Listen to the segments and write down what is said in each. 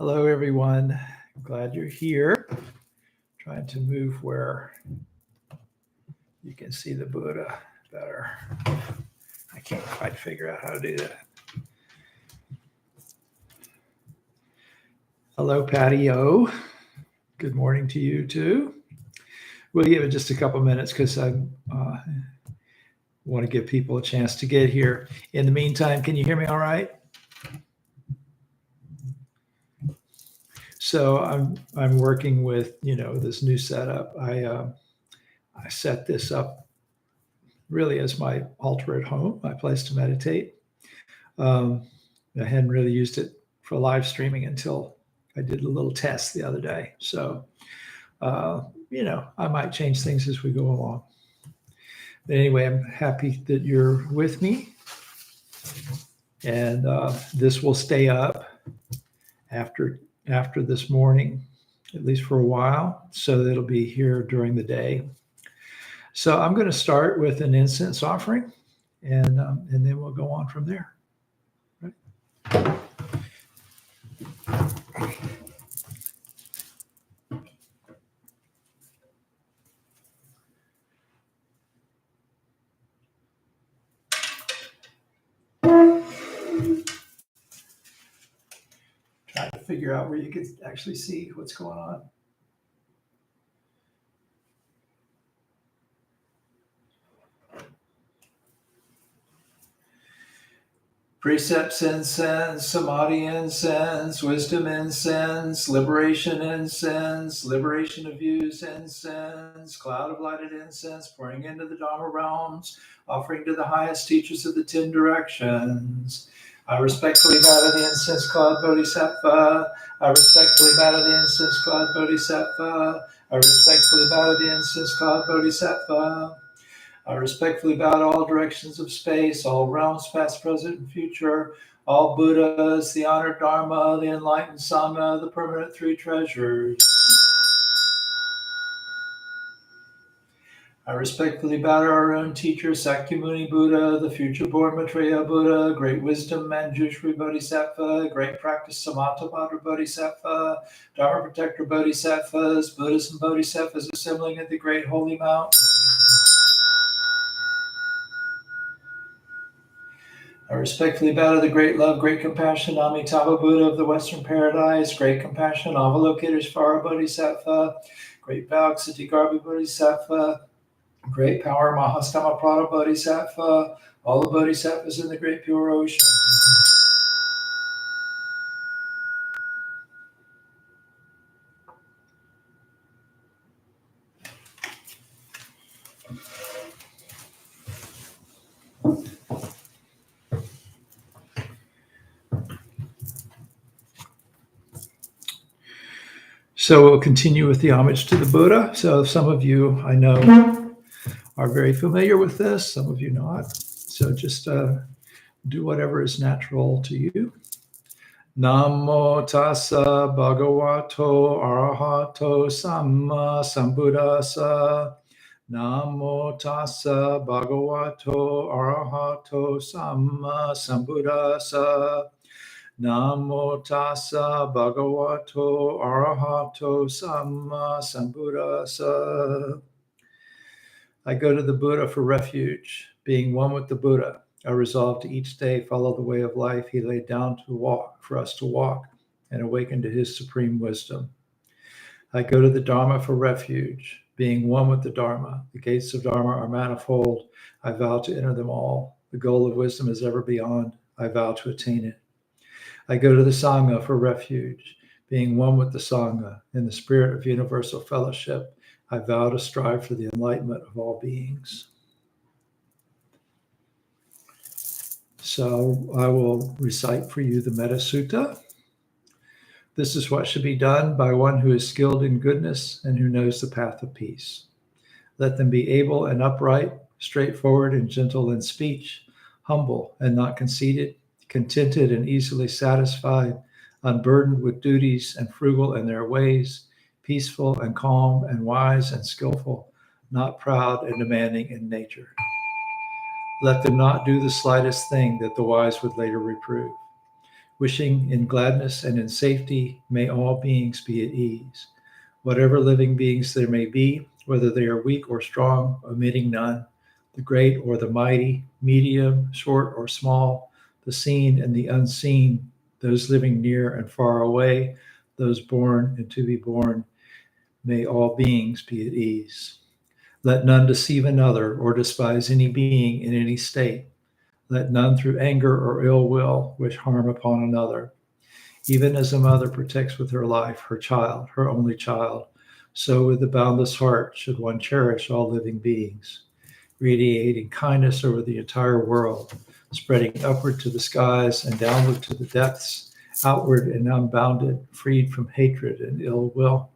Hello, everyone. Glad you're here. Trying to move where you can see the Buddha better. I can't quite figure out how to do that. Hello, Patty O. Good morning to you, too. We'll give it just a couple minutes because I want to give people a chance to get here. In the meantime, can you hear me all right? So I'm working with this new setup. I set this up really as my altar at home, my place to meditate. I hadn't really used it for live streaming until I did a little test the other day. So I might change things as we go along. But anyway, I'm happy that you're with me, and this will stay up after this morning, at least for a while, so that it'll be here during the day. So I'm going to start with an incense offering, and then we'll go on from there. Right? Trying to figure out where you can actually see what's going on. Precepts incense, samadhi incense, wisdom incense, liberation of views incense, cloud of lighted incense, pouring into the Dharma realms, offering to the highest teachers of the 10 directions. I respectfully bow to the incense cloud Bodhisattva. I respectfully bow to the incense cloud Bodhisattva. I respectfully bow to the incense cloud Bodhisattva. I respectfully bow to all directions of space, all realms, past, present, and future, all Buddhas, the honored Dharma, the enlightened Sangha, the permanent 3 treasures. I respectfully bow to our own teacher, Sakyamuni Buddha, the future born Maitreya Buddha, great wisdom Manjushri Bodhisattva, great practice Samattabhadra Bodhisattva, Dharma protector Bodhisattvas, Buddhas and Bodhisattvas assembling at the great holy mountain. I respectfully bow to the great love, great compassion, Amitabha Buddha of the Western Paradise, great compassion, Avalokiteshvara Bodhisattva, great bow, Ksitigarbha Bodhisattva, great power, Mahastamaprada Bodhisattva, all the Bodhisattvas in the great pure ocean. So we'll continue with the homage to the Buddha. So some of you, I know, are very familiar with this, some of you not. So just do whatever is natural to you. Namo tassa bhagavato arahato samma sambuddhassa. Namo tassa bhagavato arahato samma sambuddhassa. Namo tassa bhagavato arahato samma sambuddhassa. I go to the Buddha for refuge, being one with the Buddha. I resolve to each day follow the way of life he laid down to walk, for us to walk, and awaken to his supreme wisdom. I go to the Dharma for refuge, being one with the Dharma. The gates of Dharma are manifold. I vow to enter them all. The goal of wisdom is ever beyond. I vow to attain it. I go to the Sangha for refuge, being one with the Sangha. In the spirit of universal fellowship, I vow to strive for the enlightenment of all beings. So I will recite for you the Metta Sutta. This is what should be done by one who is skilled in goodness and who knows the path of peace. Let them be able and upright, straightforward and gentle in speech, humble and not conceited, contented and easily satisfied, unburdened with duties and frugal in their ways, peaceful and calm and wise and skillful, not proud and demanding in nature. Let them not do the slightest thing that the wise would later reprove. Wishing in gladness and in safety, may all beings be at ease. Whatever living beings there may be, whether they are weak or strong, omitting none, the great or the mighty, medium, short or small, the seen and the unseen, those living near and far away, those born and to be born, may all beings be at ease. Let none deceive another or despise any being in any state. Let none through anger or ill will wish harm upon another. Even as a mother protects with her life her child, her only child, so with a boundless heart should one cherish all living beings, radiating kindness over the entire world, spreading upward to the skies and downward to the depths, outward and unbounded, freed from hatred and ill will.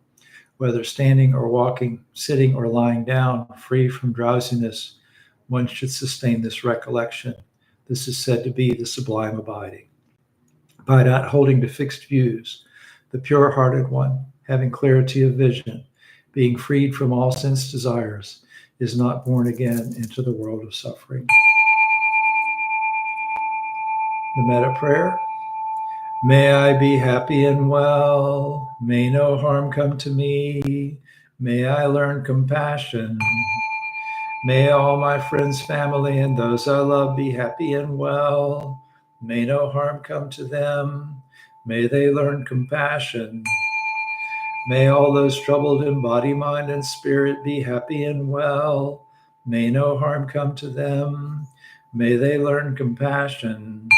Whether standing or walking, sitting or lying down, free from drowsiness, one should sustain this recollection. This is said to be the sublime abiding. By not holding to fixed views, the pure-hearted one, having clarity of vision, being freed from all sense desires, is not born again into the world of suffering. The metta prayer. May I be happy and well. May no harm come to me. May I learn compassion. May all my friends, family, and those I love be happy and well. May no harm come to them. May they learn compassion. May all those troubled in body, mind, and spirit be happy and well. May no harm come to them. May they learn compassion.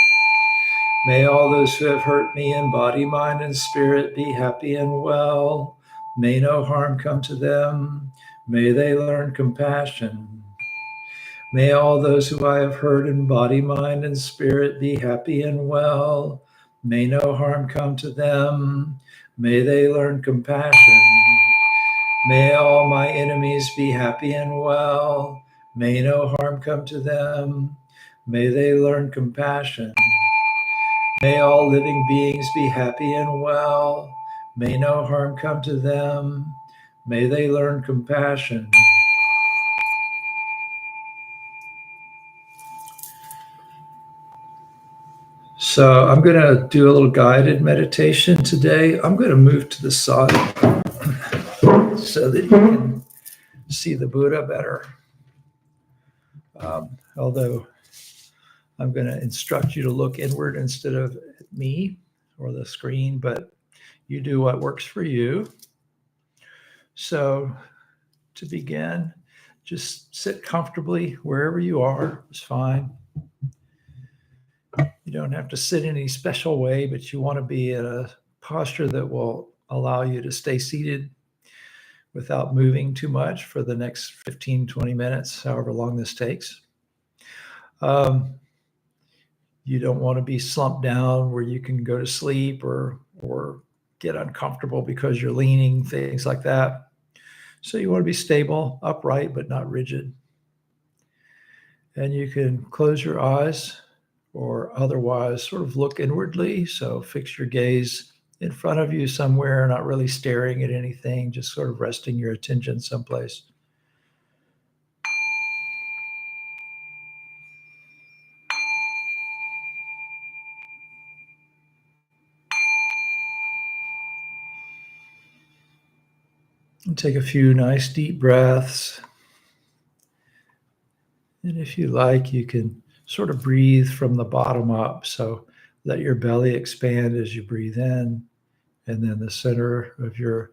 May all those who have hurt me in body, mind, and spirit be happy and well. May no harm come to them. May they learn compassion. May all those who I have hurt in body, mind, and spirit be happy and well. May no harm come to them. May they learn compassion. May all my enemies be happy and well. May no harm come to them. May they learn compassion. May all living beings be happy and well. May no harm come to them. May they learn compassion. So I'm going to do a little guided meditation today. I'm going to move to the side so that you can see the Buddha better. Although I'm going to instruct you to look inward instead of at me or the screen, but you do what works for you. So to begin, just sit comfortably wherever you are. It's fine. You don't have to sit in any special way, but you want to be in a posture that will allow you to stay seated without moving too much for the next 15, 20 minutes, however long this takes. You don't want to be slumped down where you can go to sleep or get uncomfortable because you're leaning, things like that. So you want to be stable, upright, but not rigid. And you can close your eyes or otherwise sort of look inwardly. So fix your gaze in front of you somewhere, not really staring at anything, just sort of resting your attention someplace. And take a few nice deep breaths. And if you like, you can sort of breathe from the bottom up. So let your belly expand as you breathe in, and then the center of your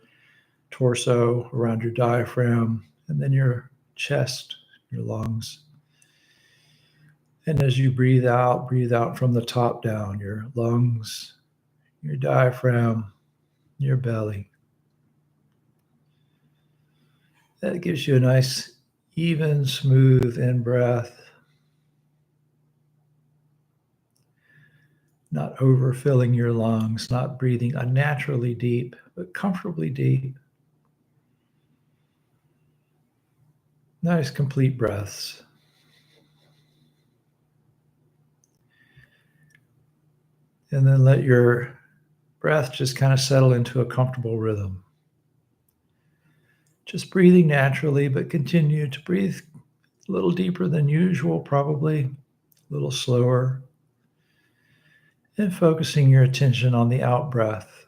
torso around your diaphragm, and then your chest, your lungs. And as you breathe out from the top down, your lungs, your diaphragm, your belly. That gives you a nice, even, smooth in-breath. Not overfilling your lungs, not breathing unnaturally deep, but comfortably deep. Nice, complete breaths. And then let your breath just kind of settle into a comfortable rhythm. Just breathing naturally, but continue to breathe a little deeper than usual, probably a little slower. And focusing your attention on the out breath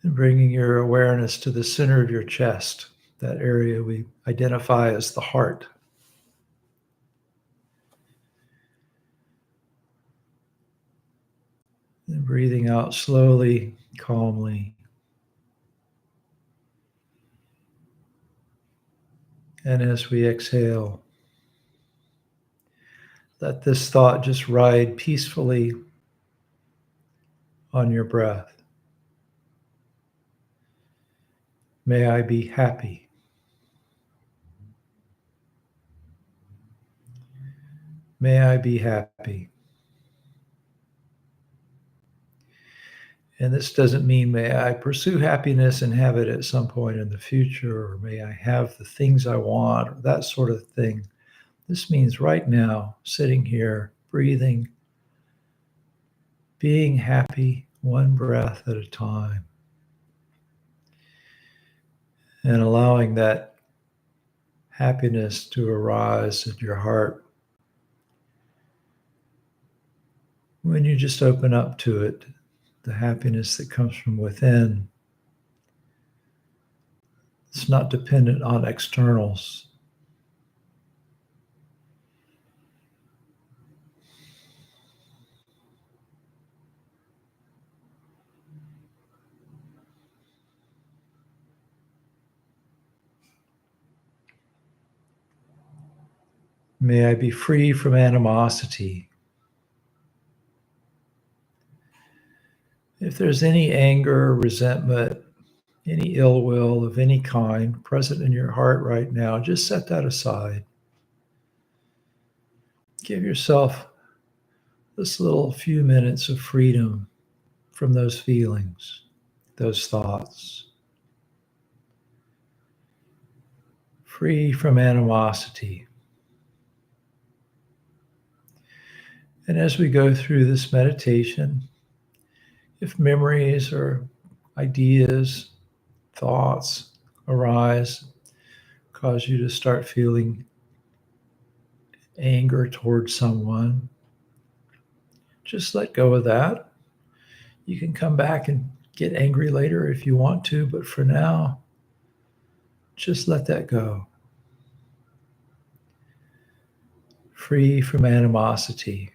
and bringing your awareness to the center of your chest, that area we identify as the heart. And breathing out slowly, calmly. And as we exhale, let this thought just ride peacefully on your breath. May I be happy. May I be happy. And this doesn't mean may I pursue happiness and have it at some point in the future, or may I have the things I want, or that sort of thing. This means right now, sitting here, breathing, being happy, one breath at a time, and allowing that happiness to arise in your heart when you just open up to it, the happiness that comes from within. It's not dependent on externals. May I be free from animosity. If there's any anger, resentment, any ill will of any kind present in your heart right now, just set that aside. Give yourself this little few minutes of freedom from those feelings, those thoughts. Free from animosity. And as we go through this meditation, if memories or ideas, thoughts arise, cause you to start feeling anger towards someone, just let go of that. You can come back and get angry later if you want to, but for now, just let that go. Free from animosity.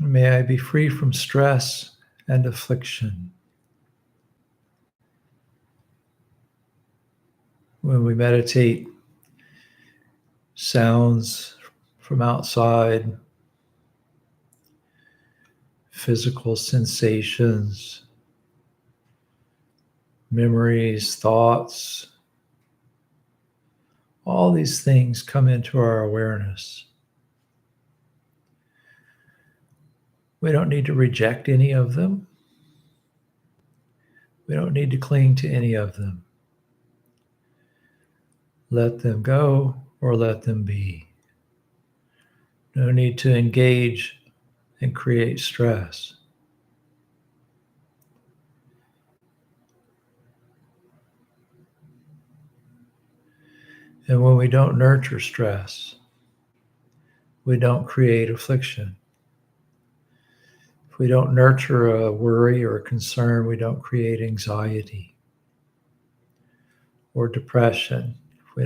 May I be free from stress and affliction. When we meditate, sounds from outside, physical sensations, memories, thoughts, all these things come into our awareness. We don't need to reject any of them. We don't need to cling to any of them. Let them go or let them be. No need to engage and create stress. And when we don't nurture stress, we don't create affliction. If we don't nurture a worry or a concern, we don't create anxiety or depression. If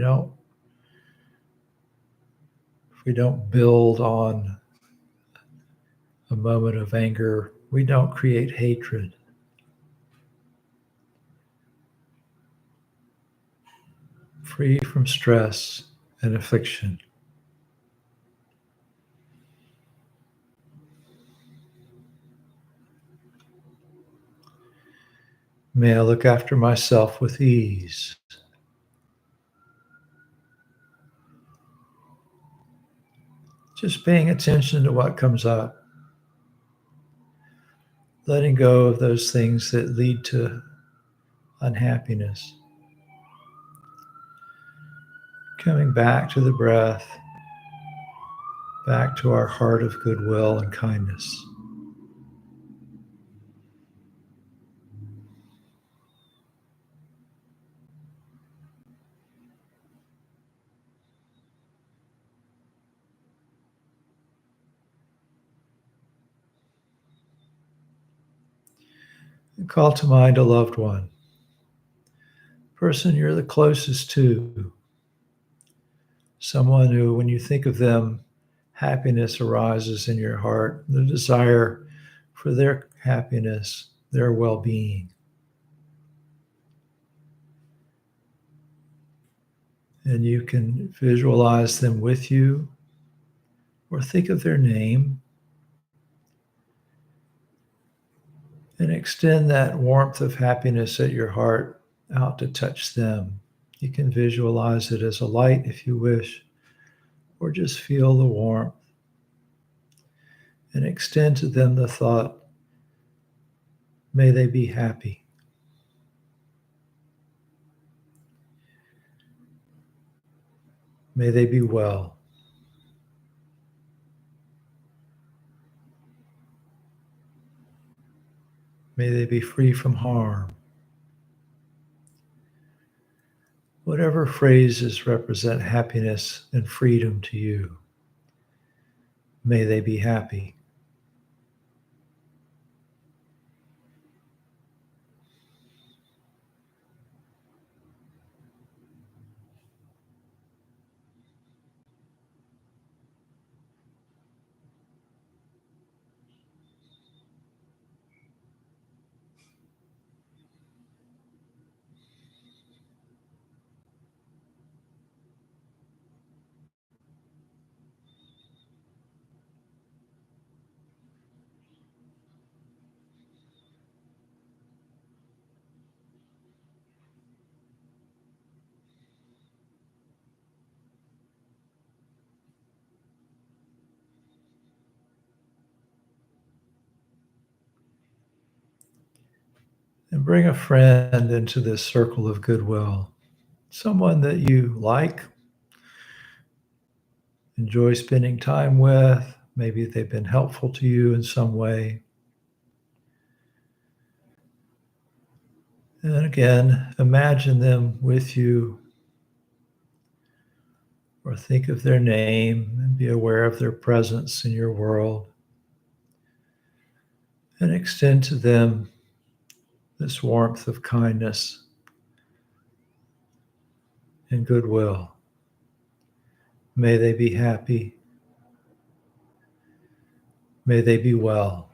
we don't build on a moment of anger, we don't create hatred. Free from stress and affliction. May I look after myself with ease. Just paying attention to what comes up. Letting go of those things that lead to unhappiness. Coming back to the breath, back to our heart of goodwill and kindness. Call to mind a loved one, person you're the closest to, someone who, when you think of them, happiness arises in your heart, the desire for their happiness, their well being. And you can visualize them with you or think of their name and extend that warmth of happiness at your heart out to touch them. You can visualize it as a light if you wish, or just feel the warmth and extend to them the thought, may they be happy. May they be well. May they be free from harm. Whatever phrases represent happiness and freedom to you, may they be happy. And bring a friend into this circle of goodwill, someone that you like, enjoy spending time with. Maybe they've been helpful to you in some way. And again, imagine them with you or think of their name and be aware of their presence in your world. And extend to them this warmth of kindness and goodwill. May they be happy. May they be well.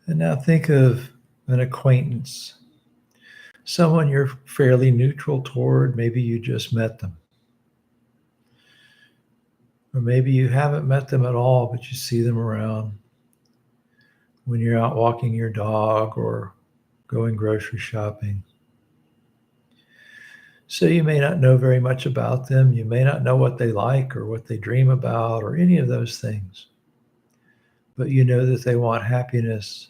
And now think of an acquaintance, someone you're fairly neutral toward. Maybe you just met them. Or maybe you haven't met them at all, but you see them around when you're out walking your dog or going grocery shopping. So you may not know very much about them. You may not know what they like or what they dream about or any of those things. But you know that they want happiness,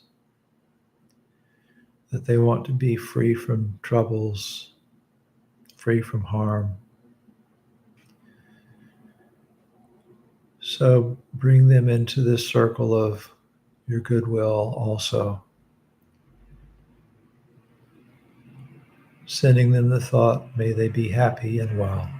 that they want to be free from troubles, free from harm. So bring them into this circle of your goodwill also. Sending them the thought, may they be happy and well.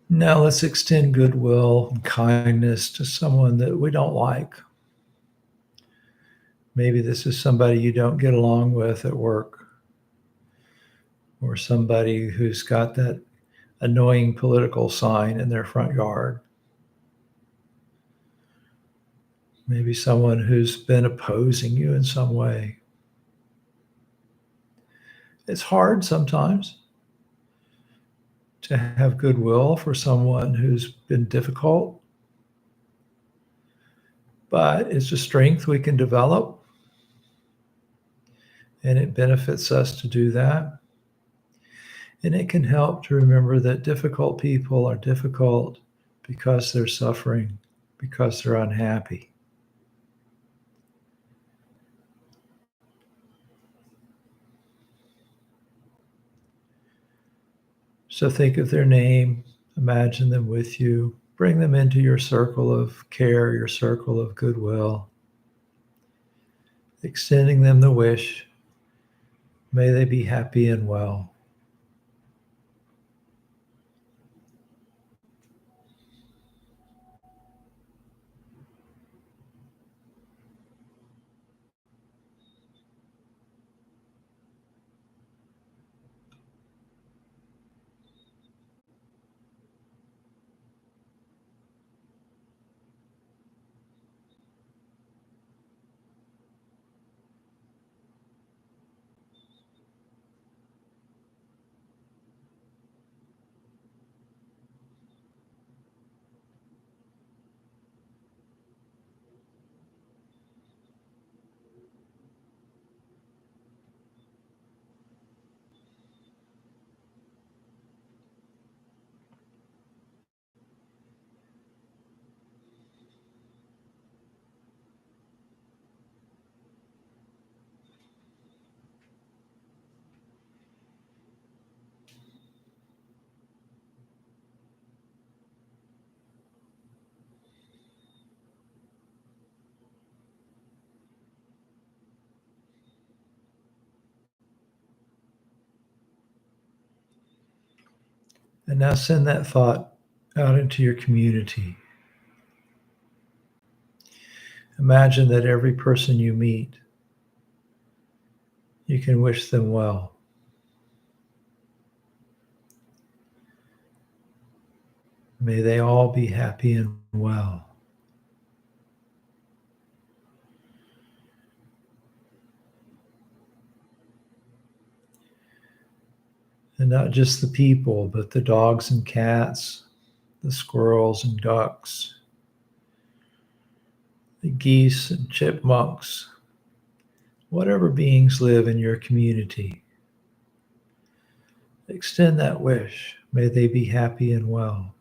Now let's extend goodwill and kindness to someone that we don't like. Maybe this is somebody you don't get along with at work, or somebody who's got that annoying political sign in their front yard. Maybe someone who's been opposing you in some way. It's hard sometimes to have goodwill for someone who's been difficult, but it's a strength we can develop, and it benefits us to do that. And it can help to remember that difficult people are difficult because they're suffering, because they're unhappy. So think of their name, imagine them with you, bring them into your circle of care, your circle of goodwill, extending them the wish, may they be happy and well. And now send that thought out into your community. Imagine that every person you meet, you can wish them well. May they all be happy and well. And not just the people, but the dogs and cats, the squirrels and ducks, the geese and chipmunks, whatever beings live in your community. Extend that wish. May they be happy and well.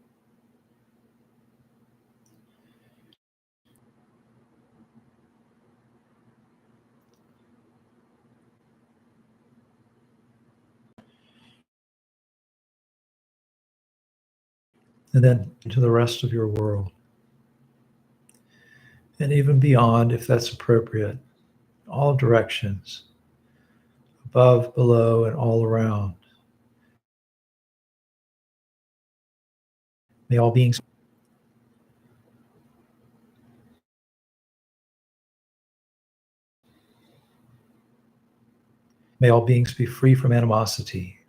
And then to the rest of your world. And even beyond, if that's appropriate, all directions, above, below, and all around. May all beings may all beings be free from animosity.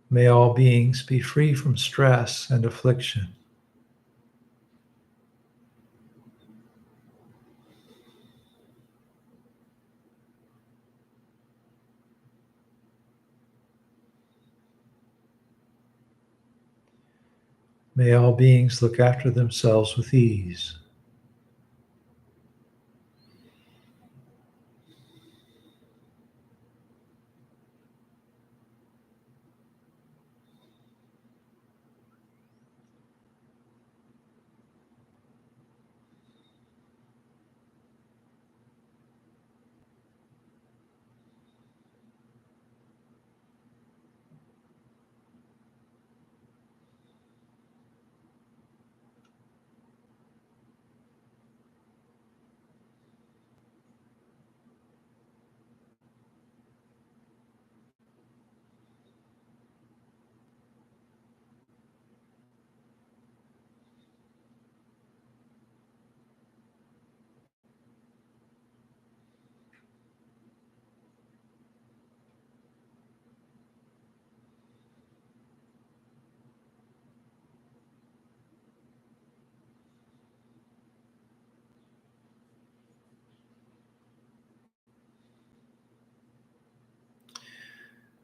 May all beings be free from stress and affliction. May all beings look after themselves with ease.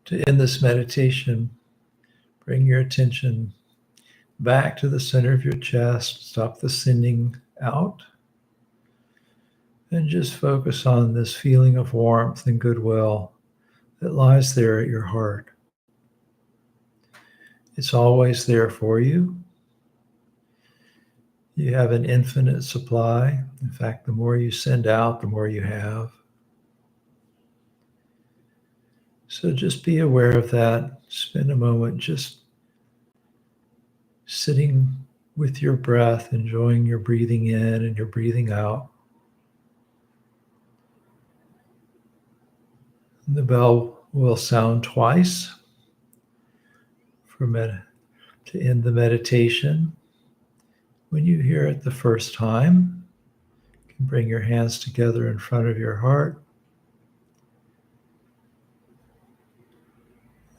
To end this meditation, bring your attention back to the center of your chest. Stop the sending out. And just focus on this feeling of warmth and goodwill that lies there at your heart. It's always there for you. You have an infinite supply. In fact, the more you send out, the more you have. So just be aware of that. Spend a moment just sitting with your breath, enjoying your breathing in and your breathing out. The bell will sound twice to end the meditation. When you hear it the first time, you can bring your hands together in front of your heart.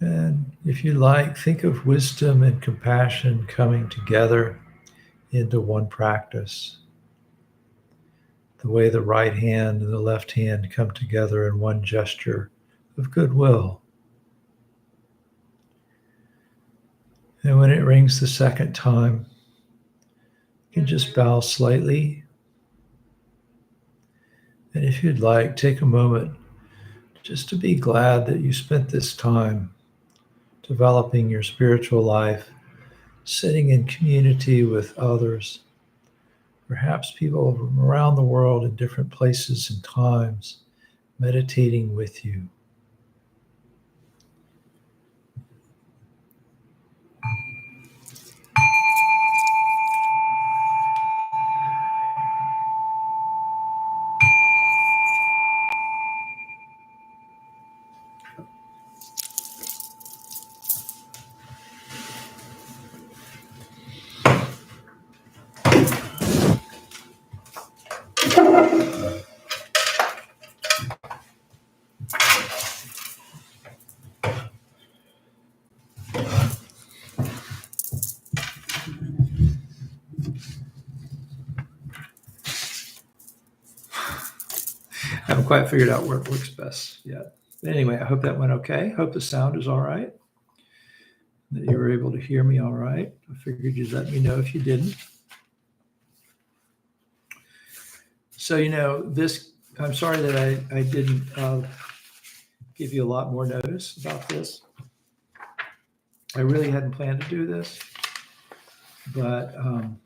And if you like, think of wisdom and compassion coming together into one practice. The way the right hand and the left hand come together in one gesture of goodwill. And when it rings the second time, you can just bow slightly. And if you'd like, take a moment just to be glad that you spent this time developing your spiritual life, sitting in community with others, perhaps people from around the world in different places and times, meditating with you. I haven't quite figured out where it works best yet. But anyway, I hope that went okay. Hope the sound is all right, that you were able to hear me all right. I figured you'd let me know if you didn't. So, I'm sorry that I didn't give you a lot more notice about this. I really hadn't planned to do this, but I'm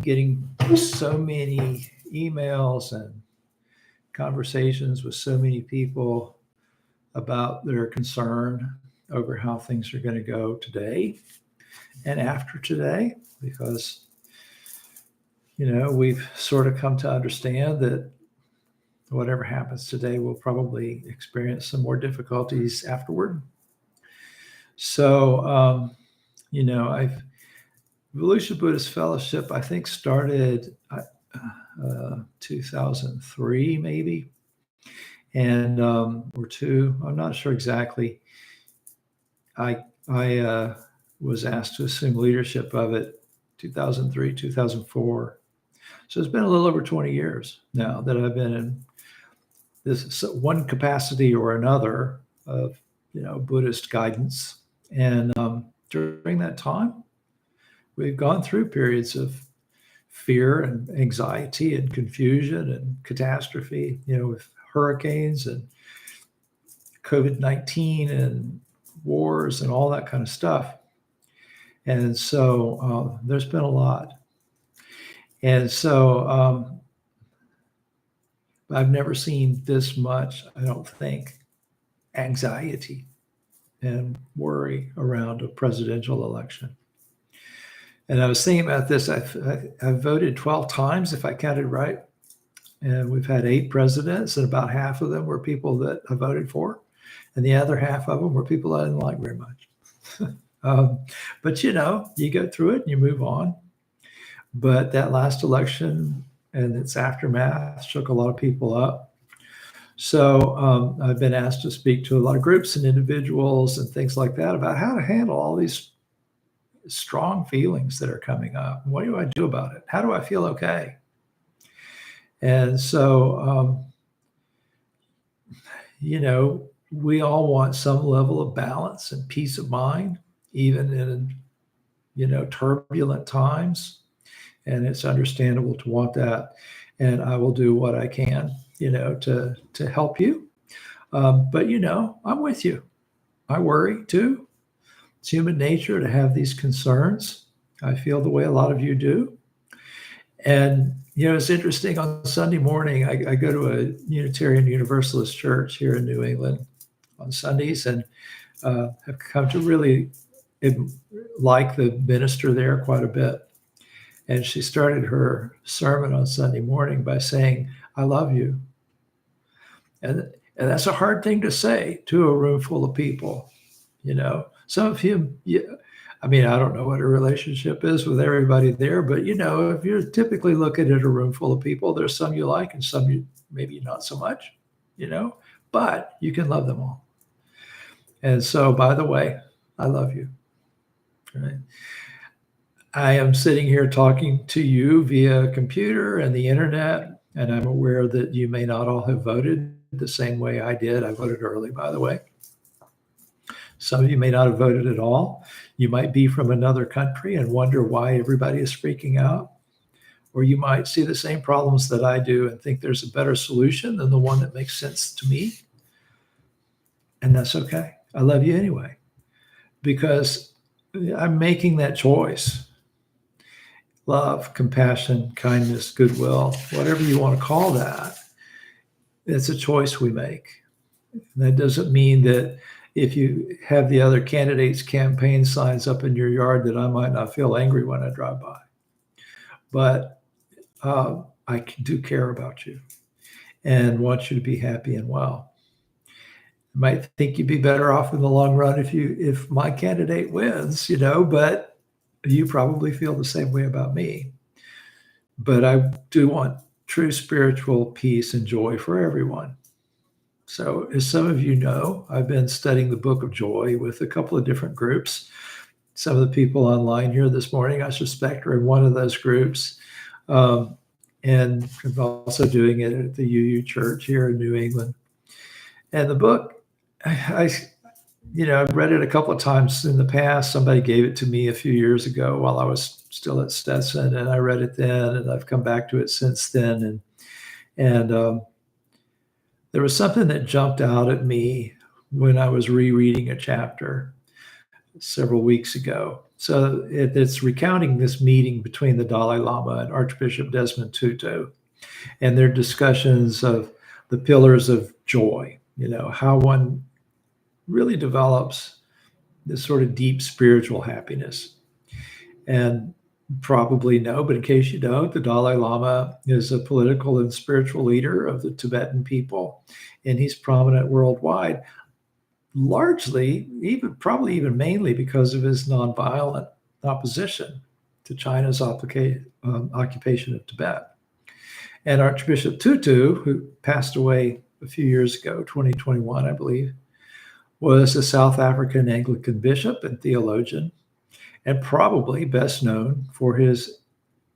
getting so many emails and conversations with so many people about their concern over how things are going to go today and after today, because we've sort of come to understand that whatever happens today will probably experience some more difficulties afterward. So Evolution Buddhist Fellowship, I think, started 2003 maybe, and or two, I'm not sure exactly. I was asked to assume leadership of it 2003, 2004. So it's been a little over 20 years now that I've been in this one capacity or another of Buddhist guidance. And during that time, we've gone through periods of fear and anxiety and confusion and catastrophe, with hurricanes and COVID-19 and wars and all that kind of stuff. And so there's been a lot. And so I've never seen this much, I don't think, anxiety and worry around a presidential election. And I was thinking about this. I've voted 12 times, if I counted right. And we've had 8 presidents, and about half of them were people that I voted for. And the other half of them were people I didn't like very much. But, you go through it and you move on. But that last election and its aftermath shook a lot of people up. So I've been asked to speak to a lot of groups and individuals and things like that about how to handle all these strong feelings that are coming up. What do I do about it? How do I feel okay? And so, we all want some level of balance and peace of mind, even in, turbulent times. And it's understandable to want that. And I will do what I can, to help you. But, I'm with you. I worry too. It's human nature to have these concerns. I feel the way a lot of you do. And, it's interesting. On Sunday morning, I go to a Unitarian Universalist church here in New England on Sundays, and have come to really like the minister there quite a bit. And she started her sermon on Sunday morning by saying, "I love you." And that's a hard thing to say to a room full of people. Some of you, I mean, I don't know what a relationship is with everybody there, but if you're typically looking at a room full of people, there's some you like and some you maybe not so much, but you can love them all. And so, by the way, I love you. Right? I am sitting here talking to you via computer and the internet, and I'm aware that you may not all have voted the same way I did. I voted early, by the way. Some of you may not have voted at all. You might be from another country and wonder why everybody is freaking out. Or you might see the same problems that I do and think there's a better solution than the one that makes sense to me. And that's okay. I love you anyway, because I'm making that choice. Love, compassion, kindness, goodwill, whatever you want to call that, it's a choice we make. And that doesn't mean that if you have the other candidates' campaign signs up in your yard that I might not feel angry when I drive by. But I do care about you and want you to be happy and well. I might think you'd be better off in the long run if my candidate wins, but you probably feel the same way about me. But I do want true spiritual peace and joy for everyone. So, as some of you know, I've been studying the Book of Joy with a couple of different groups. Some of the people online here this morning, I suspect, are in one of those groups. And I'm also doing it at the UU Church here in New England. And the book, I've read it a couple of times in the past. Somebody gave it to me a few years ago while I was still at Stetson, and I read it then, and I've come back to it since then. And there was something that jumped out at me when I was rereading a chapter several weeks ago. So it's recounting this meeting between the Dalai Lama and Archbishop Desmond Tutu, and their discussions of the pillars of joy, how one really develops this sort of deep spiritual happiness. And probably know, but in case you don't, the Dalai Lama is a political and spiritual leader of the Tibetan people, and he's prominent worldwide, largely, probably even mainly because of his nonviolent opposition to China's occupation of Tibet. And Archbishop Tutu, who passed away a few years ago, 2021, I believe, was a South African Anglican bishop and theologian, and probably best known for his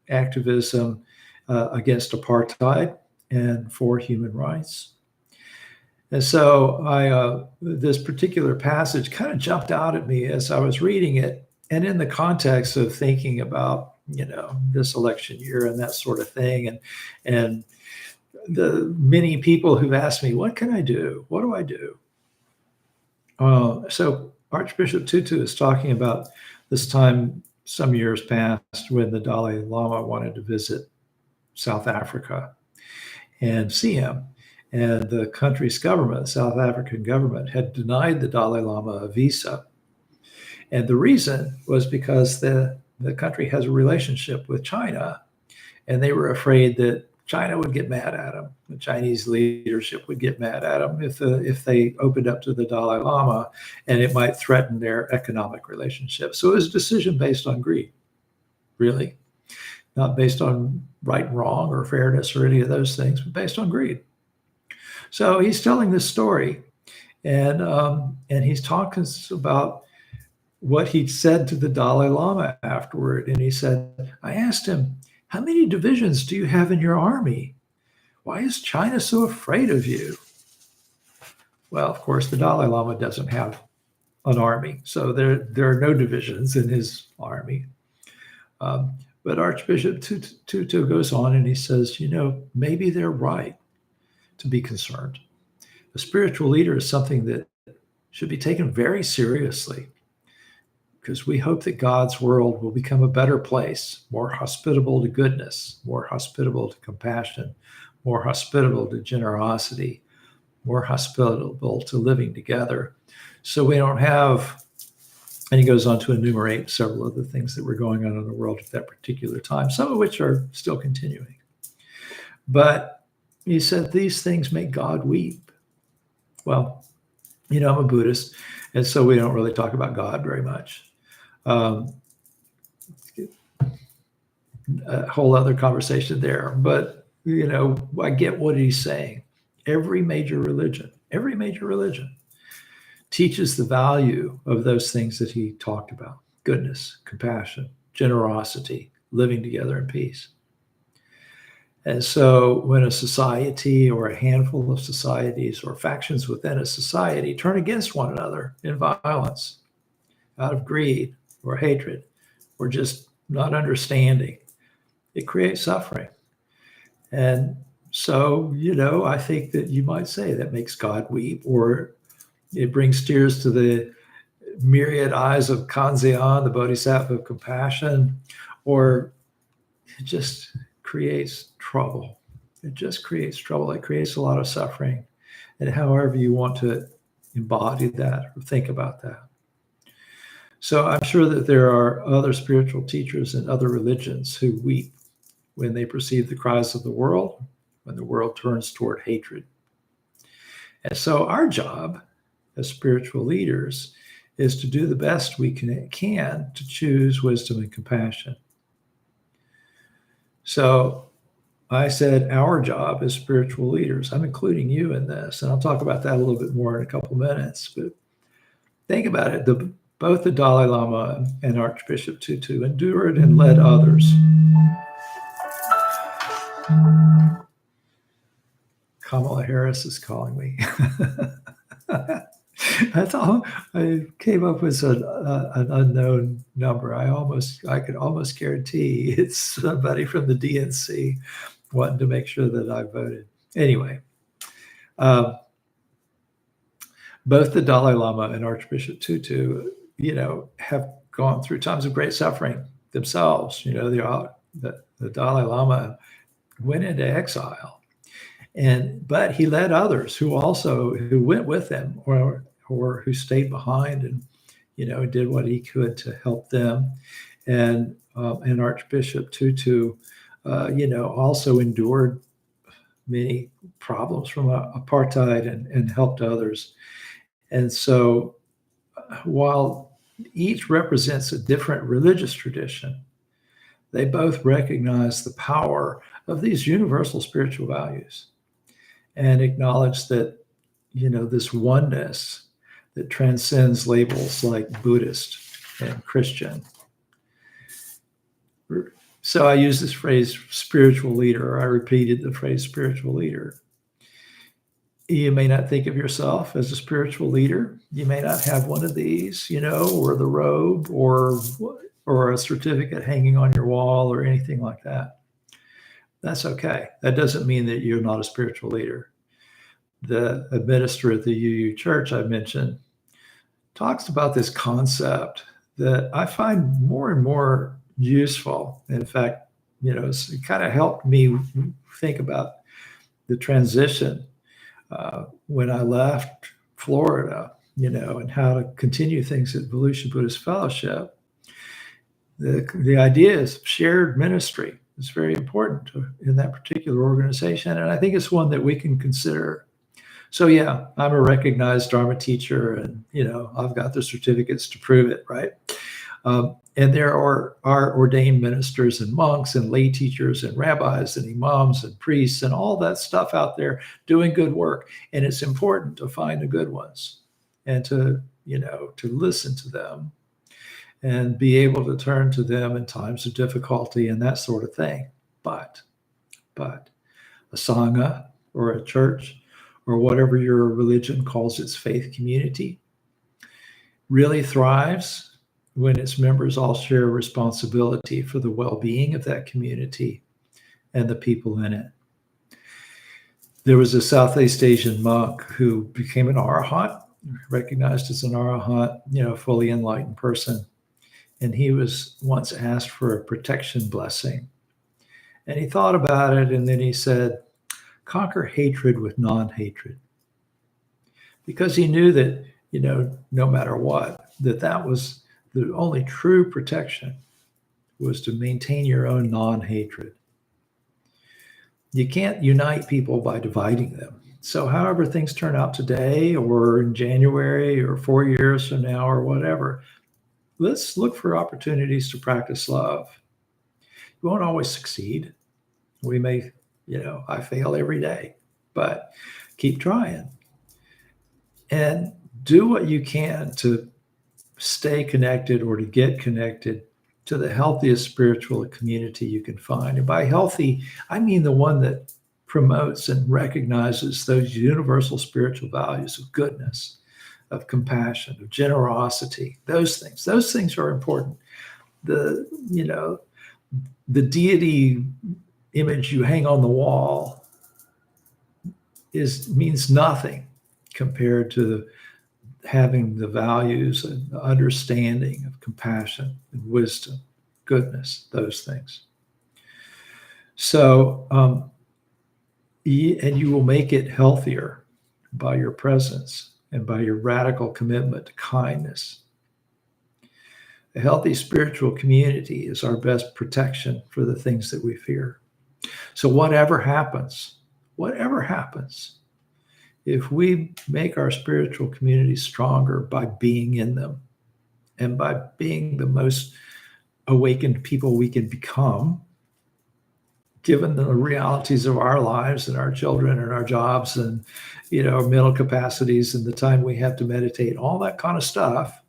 activism against apartheid and for human rights. And so this particular passage kind of jumped out at me as I was reading it, and in the context of thinking about, this election year and that sort of thing, and the many people who've asked me, what can I do? What do I do? So Archbishop Tutu is talking about this time some years past when the Dalai Lama wanted to visit South Africa and see him. And the country's government, South African government, had denied the Dalai Lama a visa. And the reason was because the country has a relationship with China, and they were afraid that China would get mad at them. The Chinese leadership would get mad at them if they opened up to the Dalai Lama, and it might threaten their economic relationship. So it was a decision based on greed, really, not based on right and wrong or fairness or any of those things, but based on greed. So he's telling this story, and he's talking about what he said to the Dalai Lama afterward. And he said, I asked him, how many divisions do you have in your army? Why is China so afraid of you? Well, of course, the Dalai Lama doesn't have an army, so there are no divisions in his army. But Archbishop Tutu goes on and he says, maybe they're right to be concerned. A spiritual leader is something that should be taken very seriously, because we hope that God's world will become a better place, more hospitable to goodness, more hospitable to compassion, more hospitable to generosity, more hospitable to living together. So we don't have, and he goes on to enumerate several other things that were going on in the world at that particular time, some of which are still continuing. But he said these things make God weep. Well, I'm a Buddhist, and so we don't really talk about God very much. A whole other conversation there. But, I get what he's saying. Every major religion teaches the value of those things that he talked about: goodness, compassion, generosity, living together in peace. And so when a society or a handful of societies or factions within a society turn against one another in violence, out of greed or hatred, or just not understanding, it creates suffering. And so, I think that you might say that makes God weep, or it brings tears to the myriad eyes of Kanzeon, the Bodhisattva of compassion, or it just creates trouble. It just creates trouble. It creates a lot of suffering. And however you want to embody that or think about that. So I'm sure that there are other spiritual teachers in other religions who weep when they perceive the cries of the world, when the world turns toward hatred. And so our job as spiritual leaders is to do the best we can to choose wisdom and compassion. So I said our job as spiritual leaders. I'm including you in this, and I'll talk about that a little bit more in a couple of minutes. But think about it. Both the Dalai Lama and Archbishop Tutu endured and led others. Kamala Harris is calling me. That's all. I came up with an unknown number. I could almost guarantee it's somebody from the DNC wanting to make sure that I voted. Anyway, both the Dalai Lama and Archbishop Tutu, have gone through times of great suffering themselves. The Dalai Lama went into exile, but he led others who went with him or who stayed behind and did what he could to help them. And Archbishop Tutu, also endured many problems from apartheid and helped others. And so while each represents a different religious tradition, they both recognize the power of these universal spiritual values and acknowledge that, this oneness that transcends labels like Buddhist and Christian. So I use this phrase spiritual leader, or I repeated the phrase spiritual leader. You may not think of yourself as a spiritual leader. You may not have one of these, or the robe or a certificate hanging on your wall or anything like that. That's okay. That doesn't mean that you're not a spiritual leader. The administrator at the UU Church I mentioned talks about this concept that I find more and more useful. In fact, it kind of helped me think about the transition when I left Florida, and how to continue things at Volusia Buddhist Fellowship. The idea is shared ministry. It's very important in that particular organization, and I think it's one that we can consider. So yeah, I'm a recognized Dharma teacher, and I've got the certificates to prove it, right? And there are ordained ministers and monks and lay teachers and rabbis and imams and priests and all that stuff out there doing good work. And it's important to find the good ones and to listen to them and be able to turn to them in times of difficulty and that sort of thing. But a sangha or a church or whatever your religion calls its faith community, really thrives when its members all share responsibility for the well-being of that community and the people in it. There was a Southeast Asian monk who became an arahant, recognized as an arahant, fully enlightened person. And he was once asked for a protection blessing. And he thought about it, and then he said, conquer hatred with non-hatred. Because he knew that, no matter what, that was the only true protection, was to maintain your own non-hatred. You can't unite people by dividing them. So however things turn out today or in January or 4 years from now or whatever, let's look for opportunities to practice love. You won't always succeed. We may, I fail every day, but keep trying. And do what you can to stay connected or to get connected to the healthiest spiritual community you can find. And by healthy, I mean the one that promotes and recognizes those universal spiritual values of goodness, of compassion, of generosity, those things. Those things are important. The deity image you hang on the wall means nothing compared to having the values and understanding of compassion and wisdom, goodness, those things. So, and you will make it healthier by your presence and by your radical commitment to kindness. A healthy spiritual community is our best protection for the things that we fear. So whatever happens, if we make our spiritual communities stronger by being in them and by being the most awakened people we can become, given the realities of our lives and our children and our jobs and, our mental capacities and the time we have to meditate, all that kind of stuff,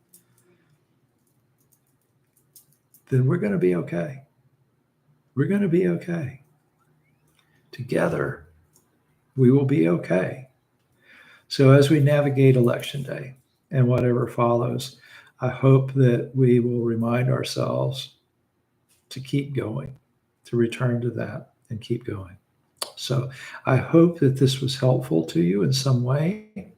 then we're going to be okay. We're going to be okay. Together, we will be okay. So as we navigate Election Day and whatever follows, I hope that we will remind ourselves to keep going, to return to that and keep going. So I hope that this was helpful to you in some way.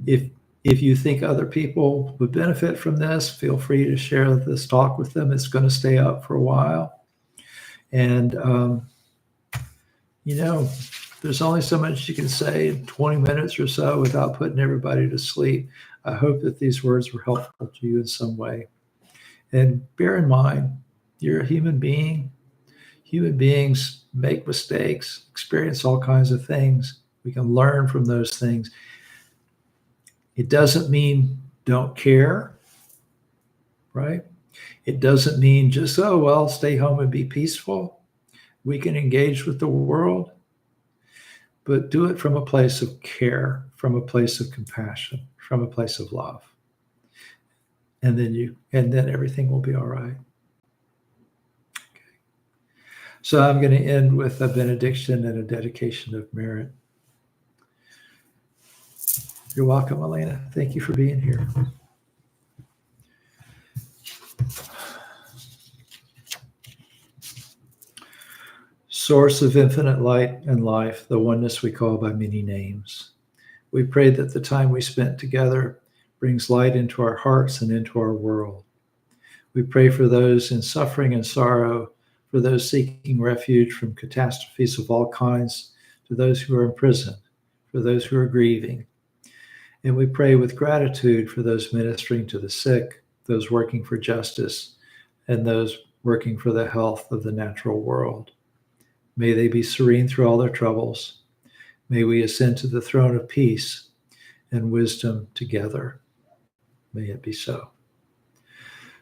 If you think other people would benefit from this, feel free to share this talk with them. It's going to stay up for a while. And, there's only so much you can say in 20 minutes or so without putting everybody to sleep. I hope that these words were helpful to you in some way. And bear in mind, you're a human being. Human beings make mistakes, experience all kinds of things. We can learn from those things. It doesn't mean don't care, right? It doesn't mean just, stay home and be peaceful. We can engage with the world, but do it from a place of care, from a place of compassion, from a place of love. And then everything will be all right. Okay. So I'm going to end with a benediction and a dedication of merit. You're welcome, Elena. Thank you for being here. Source of infinite light and life, the oneness we call by many names. We pray that the time we spent together brings light into our hearts and into our world. We pray for those in suffering and sorrow, for those seeking refuge from catastrophes of all kinds, to those who are imprisoned, for those who are grieving. And we pray with gratitude for those ministering to the sick, those working for justice, and those working for the health of the natural world. May they be serene through all their troubles. May we ascend to the throne of peace and wisdom together. May it be so.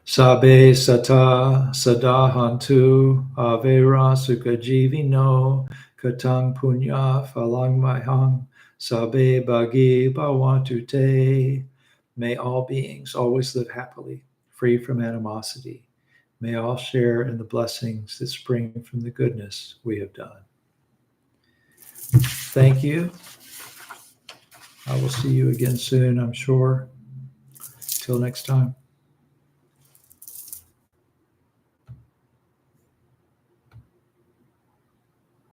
Sabe sata sadahantu avera sukajivino katang punya phalang mahang sabe bagi bhavantu te. May all beings always live happily, free from animosity. May all share in the blessings that spring from the goodness we have done. Thank you. I will see you again soon, I'm sure. Till next time.